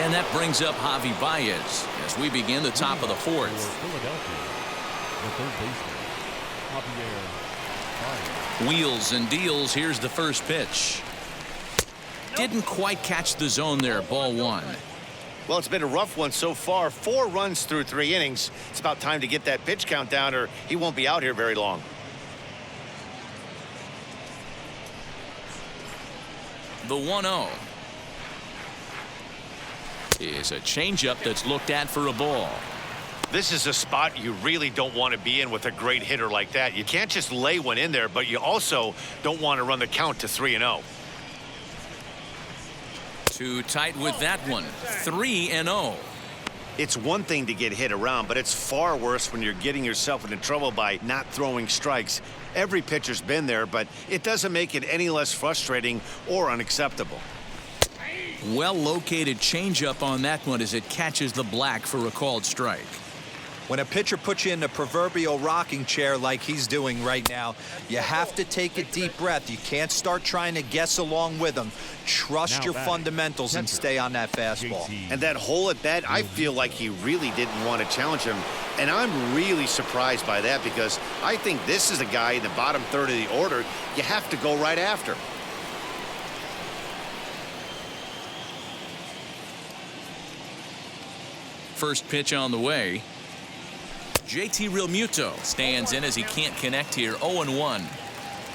And that brings up Javi Baez as we begin the top of the fourth. Wheels and deals. Here's the first pitch. Didn't quite catch the zone there. Ball one. Well, it's been a rough one so far. 4 runs through 3 innings. It's about time to get that pitch count down, or he won't be out here very long. The 1-0 is a changeup that's looked at for a ball. This is a spot you really don't want to be in with a great hitter like that. You can't just lay one in there, but you also don't want to run the count to 3-0. Too tight with that one. 3-0. It's one thing to get hit around, but it's far worse when you're getting yourself into trouble by not throwing strikes. Every pitcher's been there, but it doesn't make it any less frustrating or unacceptable. Well-located changeup on that one as it catches the black for a called strike. When a pitcher puts you in the proverbial rocking chair like he's doing right now, you have to take a deep breath. You can't start trying to guess along with him. Trust your fundamentals and stay on that fastball. And that hole at bat, I feel like he really didn't want to challenge him. And I'm really surprised by that, because I think this is a guy in the bottom third of the order you have to go right after. First pitch on the way. JT Realmuto stands in as he can't connect here. 0-1.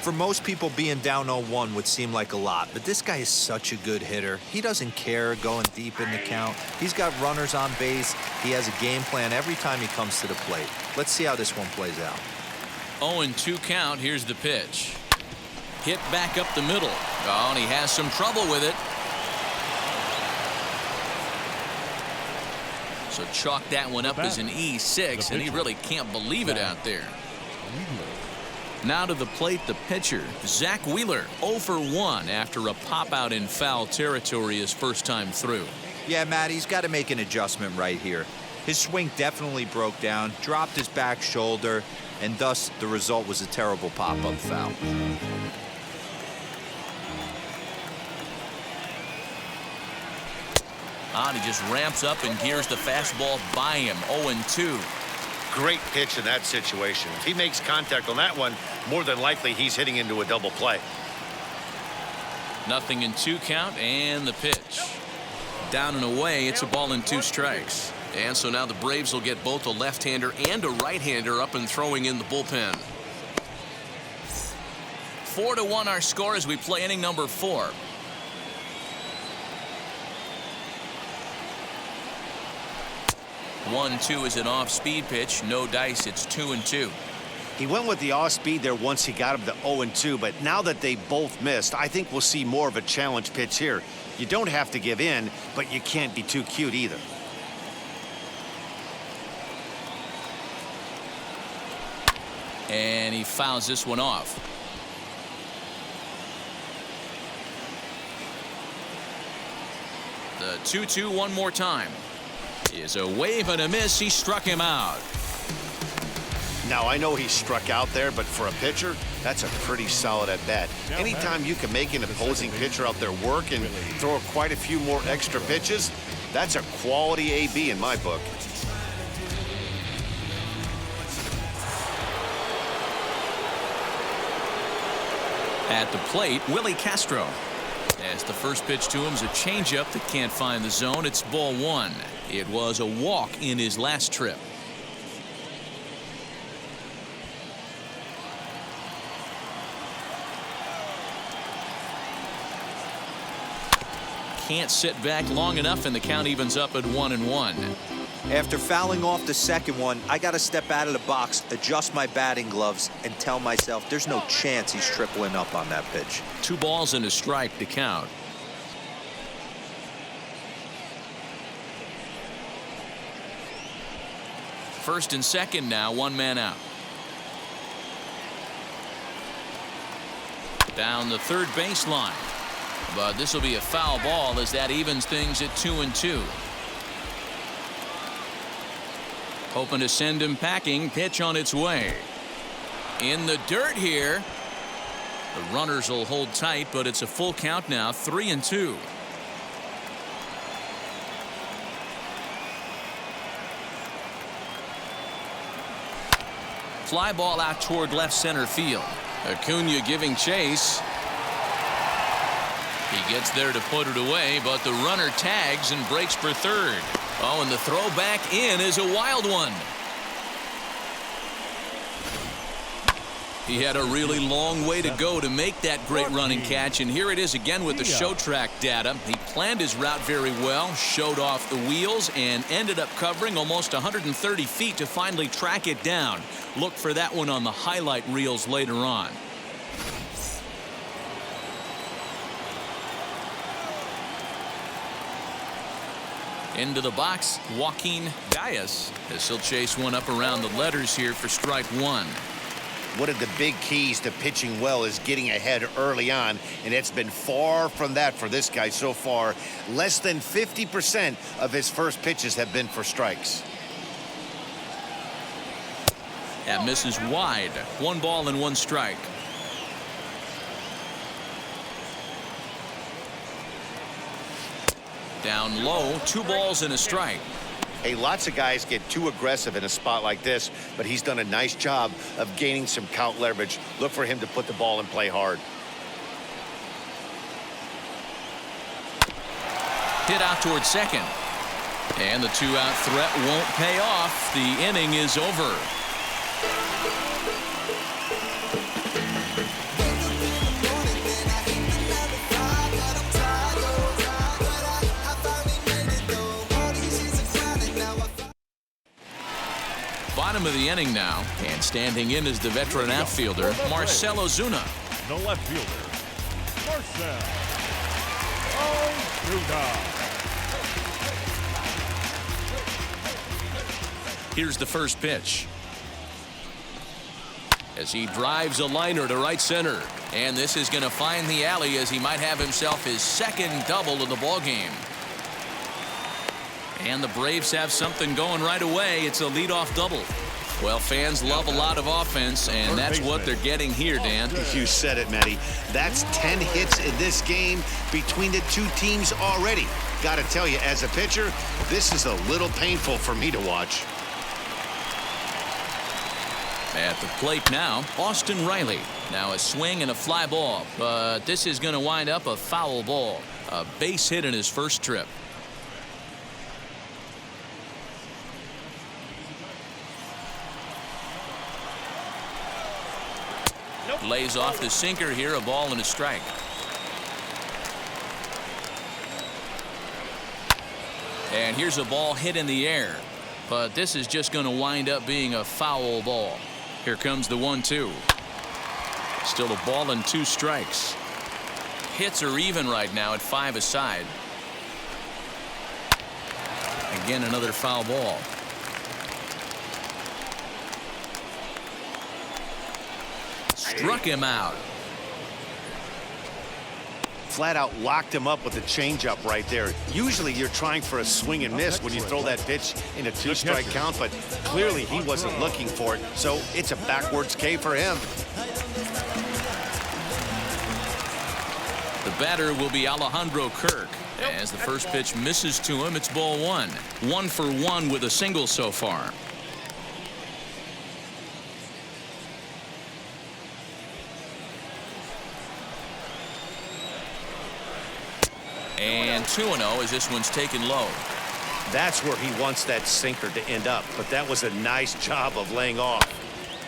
For most people, being down 0-1 would seem like a lot, but this guy is such a good hitter. He doesn't care going deep in the count. He's got runners on base. He has a game plan every time he comes to the plate. Let's see how this one plays out. 0-2 count. Here's the pitch. Hit back up the middle. Oh, and he has some trouble with it. So chalk that one up as an E6, and he really can't believe it out there. Now to the plate, the pitcher, Zach Wheeler, 0 for 1 after a pop-out in foul territory his first time through. Yeah, Matt, he's got to make an adjustment right here. His swing definitely broke down, dropped his back shoulder, and thus the result was a terrible pop-up foul. He just ramps up and gears the fastball by him. 0-2. Great pitch in that situation. If he makes contact on that one, more than likely he's hitting into a double play. 0-2 count, and the pitch. Down and away, it's a ball and 2 strikes. And so now the Braves will get both a left-hander and a right-hander up and throwing in the bullpen. 4-1 our score as we play inning number 4. One-two is an off-speed pitch. No dice. It's 2-2. He went with the off-speed there once he got him to 0-2, but now that they both missed, I think we'll see more of a challenge pitch here. You don't have to give in, but you can't be too cute either. And he fouls this one off. The 2-2 one more time. Is a wave and a miss. He struck him out. Now, I know he struck out there, but for a pitcher, that's a pretty solid at bat. Anytime you can make an opposing pitcher out there work and throw quite a few more extra pitches, that's a quality AB in my book. At the plate, Willie Castro. As the first pitch to him is a changeup that can't find the zone. It's ball 1. It was a walk in his last trip. Can't sit back long enough, and the count evens up at 1-1. After fouling off the second one, I got to step out of the box, adjust my batting gloves, and tell myself there's no chance he's tripling up on that pitch. 2 balls and a strike to count. First and second now, 1 man out. Down the third baseline. But this will be a foul ball as that evens things at 2-2. Hoping to send him packing. Pitch on its way. In the dirt here. The runners will hold tight, but it's a full count now. 3-2. Fly ball out toward left center field. Acuna giving chase. He gets there to put it away, but the runner tags and breaks for third. Oh, and the throw back in is a wild one. He had a really long way to go to make that great running catch, and here it is again with the show track data. He planned his route very well, showed off the wheels, and ended up covering almost 130 feet to finally track it down. Look for that one on the highlight reels later on. Into the box, Joaquin Diaz, as he'll chase one up around the letters here for strike one. One of the big keys to pitching well is getting ahead early on, and it's been far from that for this guy so far. Less than 50% of his first pitches have been for strikes. That misses wide. 1 ball and 1 strike. Down low, 2 balls and a strike. Hey, lots of guys get too aggressive in a spot like this, but he's done a nice job of gaining some count leverage. Look for him to put the ball and play hard. Hit out towards second. And the 2-out threat won't pay off. The inning is over. Bottom of the inning now, and standing in is the veteran outfielder, Marcell Ozuna. The left fielder, Marcell Ozuna. Here's the first pitch. As he drives a liner to right center. And this is going to find the alley as he might have himself his second double of the ballgame. And the Braves have something going right away. It's a leadoff double. Well, fans love a lot of offense, and that's what they're getting here, Dan. You said it, Matty. That's 10 hits in this game between the two teams already. Got to tell you, as a pitcher, this is a little painful for me to watch. At the plate now, Austin Riley. Now a swing and a fly ball, but this is going to wind up a foul ball. A base hit in his first trip. Lays off the sinker here, a ball and a strike. And here's a ball hit in the air, but this is just going to wind up being a foul ball. Here comes the 1-2. Still a ball and 2 strikes. Hits are even right now at 5 aside. Again, another foul ball. Struck him out. Flat out locked him up with a changeup right there. Usually you're trying for a swing and miss when you throw that pitch in a 2-strike count, but clearly he wasn't looking for it, so it's a backwards K for him. The batter will be Alejandro Kirk. As the first pitch misses to him, it's ball 1. 1 for 1 with a single so far. And 2-0 as this one's taken low. That's where he wants that sinker to end up, but that was a nice job of laying off.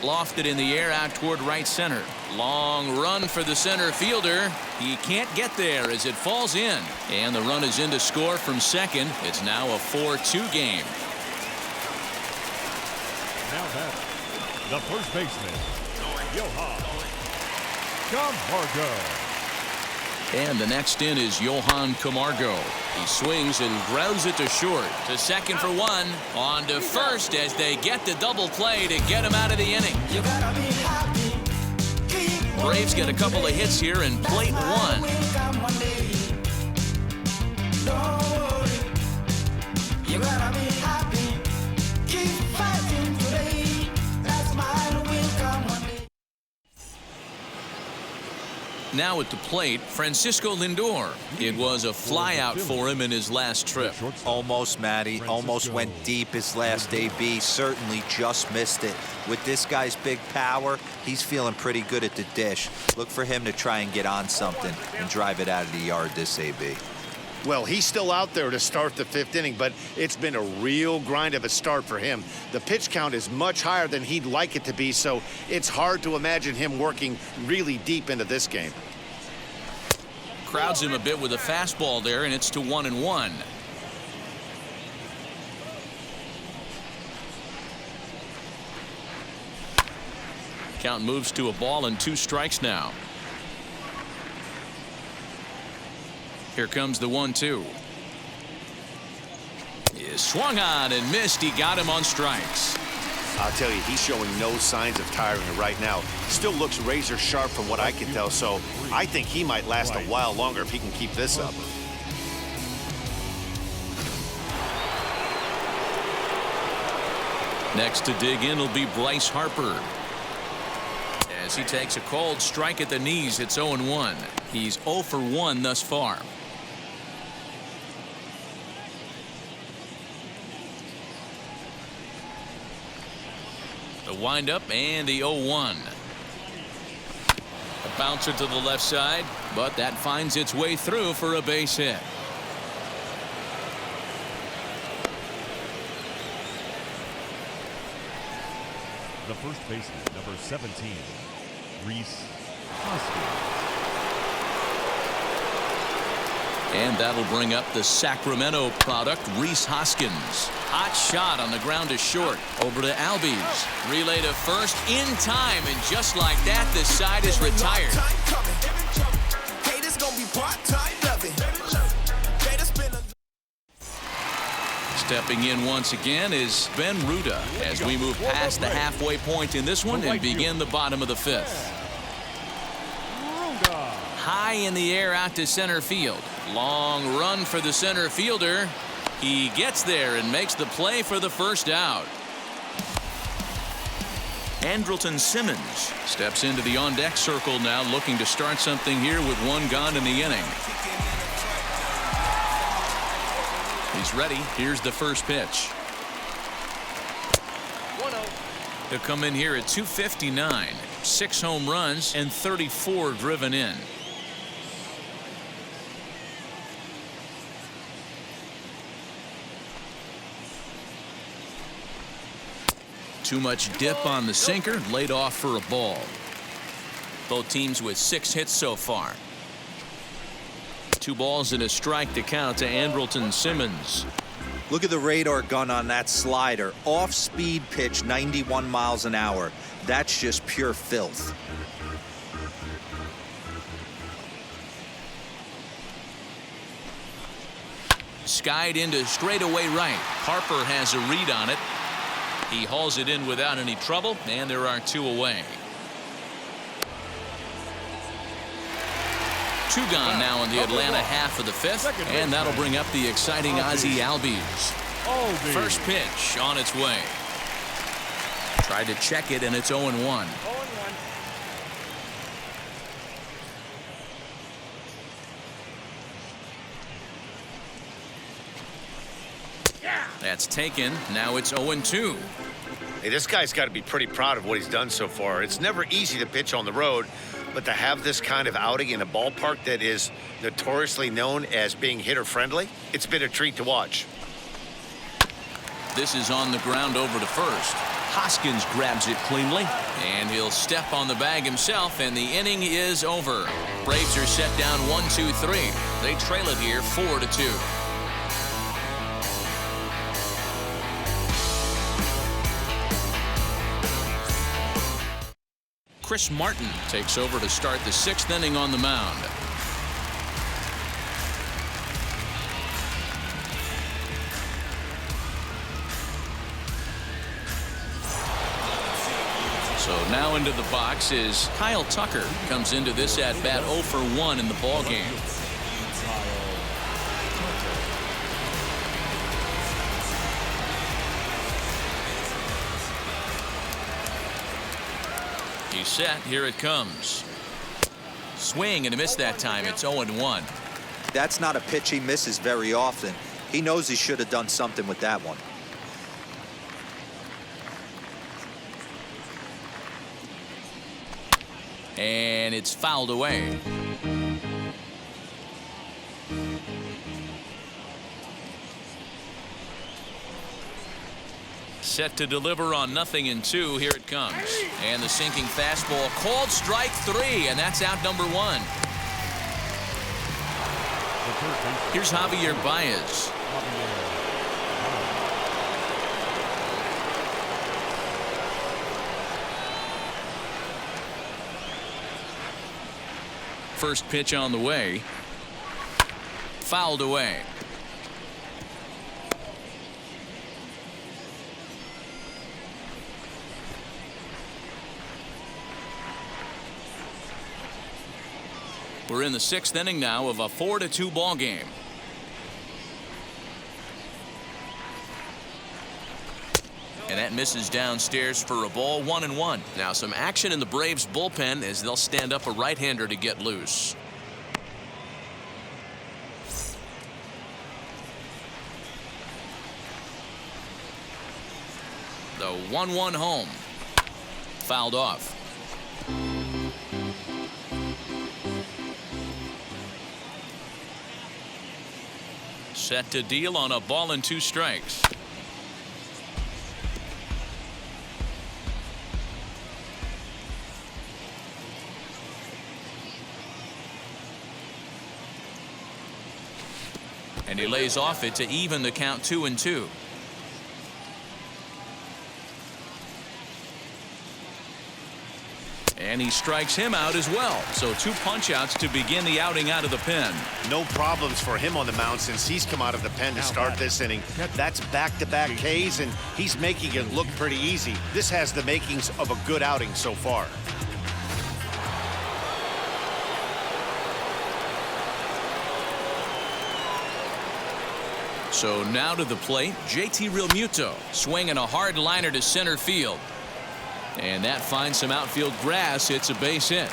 Lofted in the air out toward right center. Long run for the center fielder. He can't get there as it falls in. And the run is in to score from second. It's now a 4-2 game. Now batting, the first baseman, Johan Camargo. And the next in is Johan Camargo. He swings and grounds it to short. To second for 1. On to first as they get the double play to get him out of the inning. Braves get a couple of hits here in plate 1. Now at the plate, Francisco Lindor. It was a flyout for him in his last trip. Almost, Matty. Almost went deep his last AB. Certainly just missed it. With this guy's big power, he's feeling pretty good at the dish. Look for him to try and get on something and drive it out of the yard this AB. Well, he's still out there to start the 5th inning, but it's been a real grind of a start for him. The pitch count is much higher than he'd like it to be, so it's hard to imagine him working really deep into this game. Crowds him a bit with a fastball there, and it's to 1-1. Count moves to a ball and 2 strikes now. Here comes the 1-2. He swung on and missed. He got him on strikes. I'll tell you, he's showing no signs of tiring right now. Still looks razor sharp from what I can tell, so I think he might last a while longer if he can keep this up. Next to dig in will be Bryce Harper. As he takes a cold strike at the knees, it's 0-1. He's 0 for 1 thus far. The windup and the 0-1. A bouncer to the left side, but that finds its way through for a base hit. The first baseman, number 17, Rhys Hoskins. And that'll bring up the Sacramento product, Rhys Hoskins. Hot shot on the ground to short. Over to Albies. Relay to first in time, and just like that, the side is retired. Stepping in once again is Ben Ruda as we move past the halfway point in this one and begin the bottom of the 5th. High in the air out to center field. Long run for the center fielder. He gets there and makes the play for the first out. Andrelton Simmons steps into the on-deck circle now, looking to start something here with 1 gone in the inning. He's ready. Here's the first pitch. 1-0. He'll come in here at 259. 6 home runs and 34 driven in. Too much dip on the sinker, laid off for a ball. Both teams with 6 hits so far. 2 balls and a strike to count to Andrelton Simmons. Look at the radar gun on that slider. Off-speed pitch, 91 miles an hour. That's just pure filth. Skied into straightaway right. Harper has a read on it. He hauls it in without any trouble, and there are 2 away. 2 gone now in the Atlanta half of the 5th, and that'll bring up the exciting Ozzie Albies. First pitch on its way. Tried to check it, and it's 0-1. That's taken. Now it's 0-2. Hey, this guy's got to be pretty proud of what he's done so far. It's never easy to pitch on the road, but to have this kind of outing in a ballpark that is notoriously known as being hitter-friendly, it's been a treat to watch. This is on the ground over to first. Hoskins grabs it cleanly, and he'll step on the bag himself, and the inning is over. Braves are set down 1-2-3. They trail it here 4-2. Chris Martin takes over to start the 6th inning on the mound. So now into the box is Kyle Tucker. Comes into this at bat 0 for 1 in the ball game. He's set. Here it comes. Swing and a miss that time. It's 0-1. That's not a pitch he misses very often. He knows he should have done something with that one. And it's fouled away. Set to deliver on 0-2. Here it comes. And the sinking fastball called strike 3, and that's out number 1. Here's Javier Baez. First pitch on the way. Fouled away. We're in the 6th inning now of a 4-2 ball game. And that misses downstairs for a ball. 1-1. Now some action in the Braves bullpen as they'll stand up a right-hander to get loose. The 1-1 home. Fouled off. Set to deal on a ball and 2 strikes. And he lays off it to even the count 2-2. And he strikes him out as well. So 2 punch-outs to begin the outing out of the pen. No problems for him on the mound since he's come out of the pen to start this inning. That's back-to-back Ks, and he's making it look pretty easy. This has the makings of a good outing so far. So now to the plate, JT Realmuto swinging a hard liner to center field. And that finds some outfield grass. It's a base hit.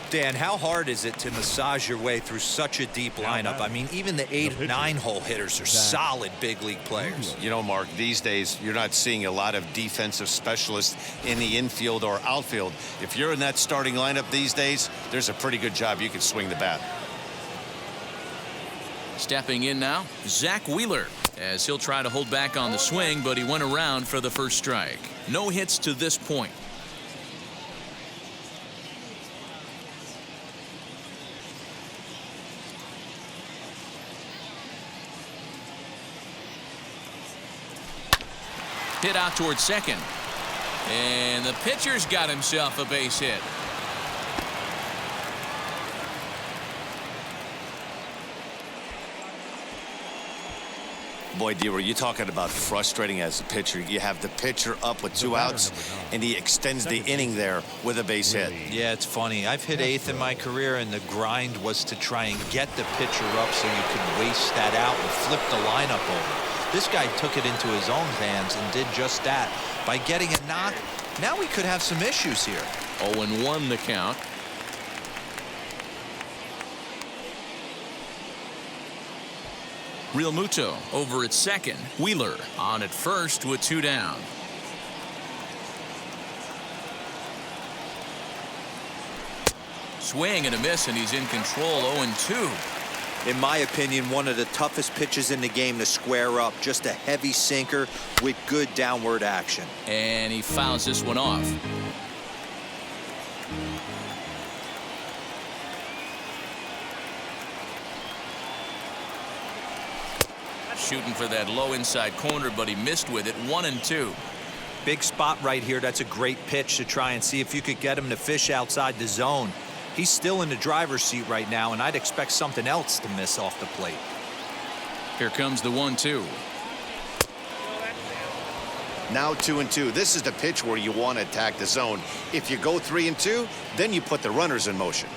Dan, how hard is it to massage your way through such a deep lineup? I mean, even the 8 or 9 hole hitters are solid big league players. You know, Mark, these days you're not seeing a lot of defensive specialists in the infield or outfield. If you're in that starting lineup these days, there's a pretty good job you can swing the bat. Stepping in now, Zach Wheeler, as he'll try to hold back on the swing, but he went around for the first strike. No hits to this point. Hit out towards second. And the pitcher's got himself a base hit. Boy, D, were you talking about frustrating as a pitcher? You have the pitcher up with 2 outs, and he extends the inning there with a base hit. Yeah, it's funny. I've hit 8th in my career, and the grind was to try and get the pitcher up so you could waste that out and flip the lineup over. This guy took it into his own hands and did just that. By getting it knocked, now we could have some issues here. 0-1 the count. Realmuto over at second. Wheeler on at first with 2 down. Swing and a miss, and he's in control. 0-2. In my opinion, one of the toughest pitches in the game to square up. Just a heavy sinker with good downward action. And he fouls this one off. Shooting for that low inside corner, but he missed with it. 1-2. Big spot right here. That's a great pitch to try and see if you could get him to fish outside the zone. He's still in the driver's seat right now, and I'd expect something else to miss off the plate. Here comes the 1-2. Now 2-2. This is the pitch where you want to attack the zone. If you go 3-2, then you put the runners in motion.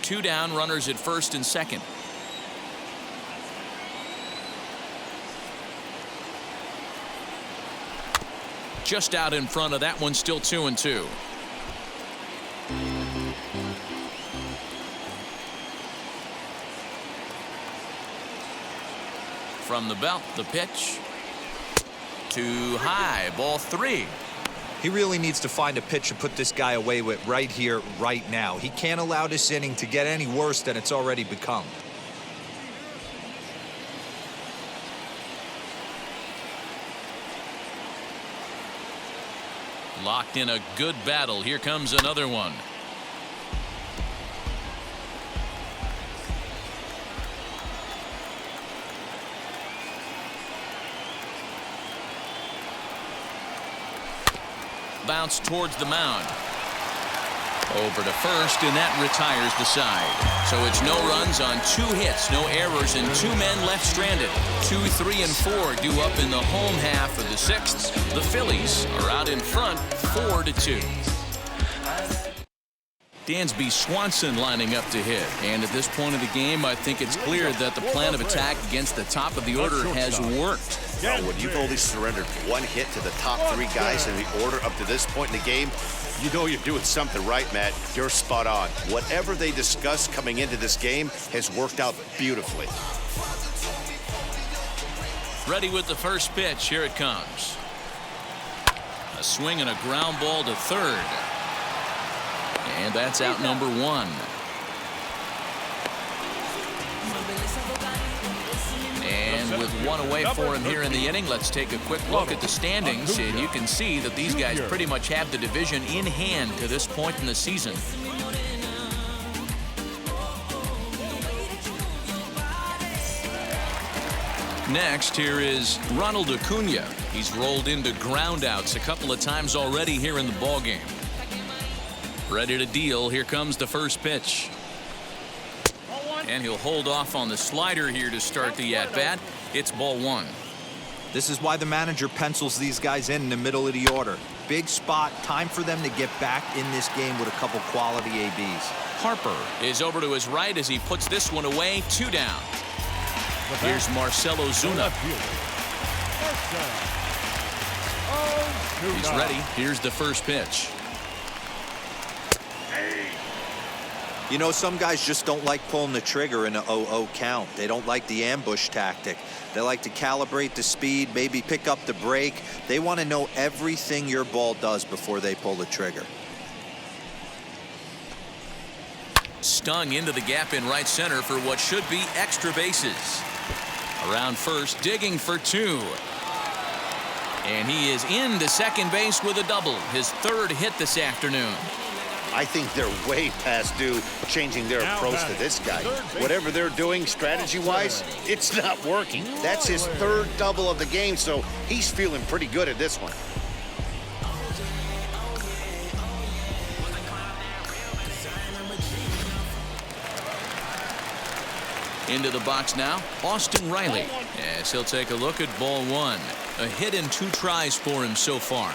2 down, runners at first and second. Just out in front of that one, still 2-2. from the belt. The pitch. Too high. Ball 3. He really needs to find a pitch to put this guy away with right here, right now. He can't allow this inning to get any worse than it's already become. Locked in a good battle. Here comes another one. Bounce towards the mound. Over to first, and that retires the side. So it's no runs on 2 hits, no errors, and 2 men left stranded. 2, 3, and 4 due up in the home half of the 6th. The Phillies are out in front, 4-2. Dansby Swanson lining up to hit. And at this point of the game, I think it's clear that the plan of attack against the top of the order has worked. Well, when you've only surrendered 1 hit to the top 3 guys in the order up to this point in the game, you know you're doing something right, Matt. You're spot on. Whatever they discussed coming into this game has worked out beautifully. Ready with the first pitch. Here it comes. A swing and a ground ball to third. And that's out number 1. And with 1 away for him here in the inning, let's take a quick look at the standings. And you can see that these guys pretty much have the division in hand to this point in the season. Next, here is Ronald Acuna. He's rolled into groundouts a couple of times already here in the ballgame. Ready to deal. Here comes the first pitch. And he'll hold off on the slider here to start the at-bat. It's ball 1. This is why the manager pencils these guys in the middle of the order. Big spot. Time for them to get back in this game with a couple quality ABs. Harper is over to his right as he puts this one away. 2 down. Here's Marcell Ozuna. He's ready. Here's the first pitch. You know, some guys just don't like pulling the trigger in an 0-0 count. They don't like the ambush tactic. They like to calibrate the speed, maybe pick up the brake. They want to know everything your ball does before they pull the trigger. Stung into the gap in right center for what should be extra bases. Around first, digging for 2. And he is into second base with a double. His 3rd hit this afternoon. I think they're way past due changing their approach to this guy. Whatever they're doing strategy-wise, it's not working. That's his 3rd double of the game, so he's feeling pretty good at this one. Into the box now, Austin Riley. As he'll take a look at ball 1. A hit in 2 tries for him so far.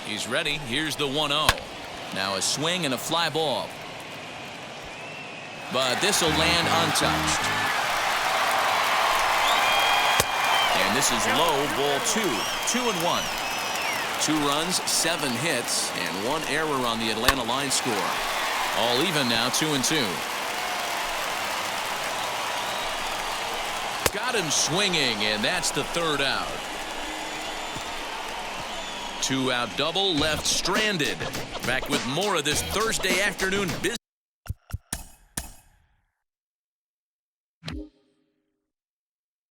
He's ready. Here's the 1-0. Now a swing and a fly ball. But this will land untouched. And this is low, ball 2. 2-1. 2 runs, 7 hits, and 1 error on the Atlanta line score. All even now, 2-2. Got him swinging, and that's the 3rd out. 2-out double left stranded. Back with more of this Thursday afternoon business.